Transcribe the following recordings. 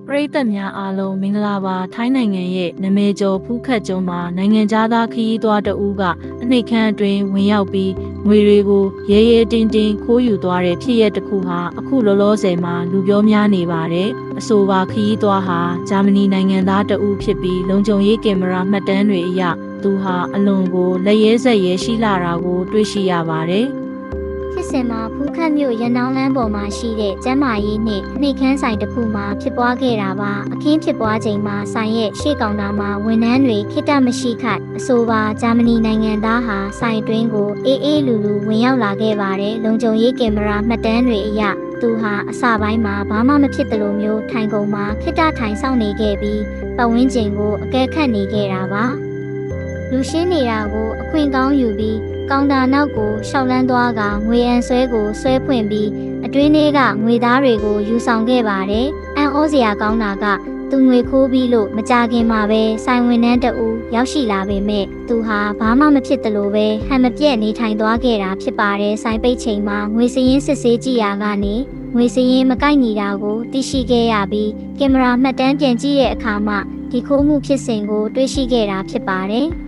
ပရိသတ်များအားလုံးမင်္ဂလာပါထိုင်းနိုင်ငံရဲ့နာမည်ကျော်ဖူးခတ်ကျွန်းမှာနိုင်ငံသားခရီးသွားတဦးကအနှိတ်ခမ်းအတွင်းဝင်ရောက်ပြီးငွေတွေကိုရဲရဲတင်းတင်းခိုးယူသွားတဲ့ဖြစ်ရပ်တစ်ခုဟာအခုလောလောဆယ်မှာလူပြောများနေပါတယ်အဆိုပါခရီးသွားဟာဂျာမနီနိုင်ငံသားတဦးဖြစ်ပြီးလုံခြုံရေးကင်မရာမှတ်တမ်းတွေအရသူဟာအလွန်ကိုလက်ရဲဇက်ရဲရှိလာတာကိုတွေ့ရှိရပါတယ်ဖြစ်စဉ်မှာဖူးခတ်မြို့ရန်နောင်းလမ်းပေါ်မှာရှိတဲ့ကျမ်းမာရေးနှင့်နှိတ်ခမ်းဆိုင်တစ်ခုမှာဖြစ်ပွားခဲ့တာပါအခင်းဖြစ်ပွားချိန်မှာဆိုင်ရဲ့ရှေ့ကောင်တာမှာဝန်ထမ်းတွေခိတမရှိခိုက်အဆိုပါဂျာမနီနိုင်ငံသားဟာဆိုင်တွင်းကိုအေးလူဝင်ရောက်လာခဲ့ပါတယ်လုံခြုံရေးကင်မရာမှတ်တမ်းတွေအရသူဟာအစပိုင်းမှာဘာမှမဖြစ်သလိုမျိုးထိုင်ကုန်မှာခိတထိုင်ဆောင်နေခဲ့ပြီးပတ်ဝန်းကျင်ကိုအကဲခတ်နေခဲ့တာပါလူရှင်းနေတာကိုအခွင့်ကောင်းယူပြီးကောင်တာနောက်ကိုရှောက်လန်းသွားကငွေအံဆွဲကိုဆွဲဖွင့်ပြီးအတွင်းထဲကငွေသားတွေကိုယူဆောင်ခဲ့ပါတယ်။အံ့ဩစရာကောင်းတာကသူငွေခိုးပြီးလို့မကြခင်မှာပဲဆိုင်ဝန်ထမ်းတဦးရောက်ရှိလာပေမဲ့သူဟာဘာမှမဖြစ်သလိုပဲဟန်မပြတ်နေထိုင်သွားခဲ့တာဖြစ်ပါတယ်။ဆိုင်ပိတ်ချိန်မှာငွေစရင်းစစ်ဆေးကြည့်ရကနေငွေစရင်းမကိုက်ညီတာကိုသိရှိခဲ့ရပြီးကင်မရာမှတ်တမ်းပြန်ကြည့်တဲ့အခါမှာဒီခိုးမှုဖြစ်စဉ်ကိုတွေ့ရှိခဲ့တာဖြစ်ပါတယ်။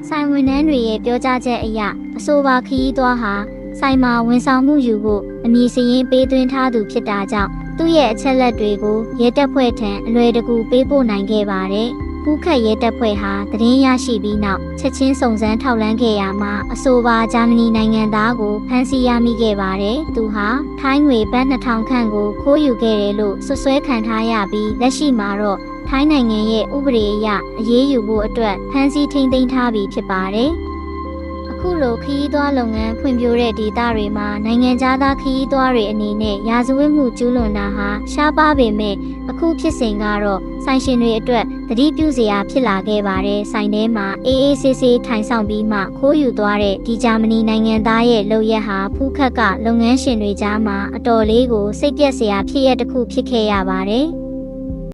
ဆိုင်ဝန်ထမ်းတွေရဲ့ပြောကြားချက်အရအဆိုပါခရီးသွားဟာဆိုင်မှာဝန်ဆောင်မှုယူဖို့အမည်စရင်းပေးသွင်းထားသူဖြစ်တာကြောင့်သူ့ရဲ့အချက်လက်တွေကိုရဲတပ်ဖွဲ့ထံအလွယ်တကူပေးပို့နိုင်ခဲ့ပါတယ်။ဖူးခတ်ရဲတပ်ဖွဲ့ဟာသတင်းရရှိပြီးနောက်ချက်ချင်းစုံစမ်းထောက်လှမ်းခဲ့ရမှာအဆိုပါဂျာမနီနိုင်ငံသားကိုဖမ်းဆီးရမိခဲ့ပါတယ်။သူဟာထိုင်းငွေဘတ်2000ခန့်ကိုခိုးယူခဲ့တယ်လို့ဆွဆွဲခံထားရပြီးလက်ရှိမှာတော့ထိုင်းနိုင်ငံရဲ့ဥပဒေအရအရေးယူဖို့အတွက်ဖမ်းဆီးထိန်းသိမ်းထားပြီးဖြစ်ပါတယ်။အခုလိုခရီးသွားလုပ်ငန်းဖွံ့ဖြိုးတဲ့ဒေသတွေမှာနိုင်ငံသားခရီးသွားတွေအနေနဲ့ရာဇဝတ်မှုကျူးလွန်တာဟာရှားပါပေမဲ့အခုဖြစ်စဉ်ကတော့ဆိုင်ရှင်တွေအတွက်သတိပြုစရာဖြစ်လာခဲ့ပါတယ်။ဆိုင်ထဲမှာအေးဆေးဆေးထိုင်ဆောင်ပြီးမှခိုးယူသွားတဲ့ဒီဂျာမနီနိုင်ငံသားရဲ့လုပ်ရက်ဟာဖူးခတ်ကလုပ်ငန်းရှင်တွေကြားမှာအတော်လေးကိုစိတ်ပျက်စရာဖြစ်ရတစ်ခုဖြစ်ခဲ့ရပါတယ်။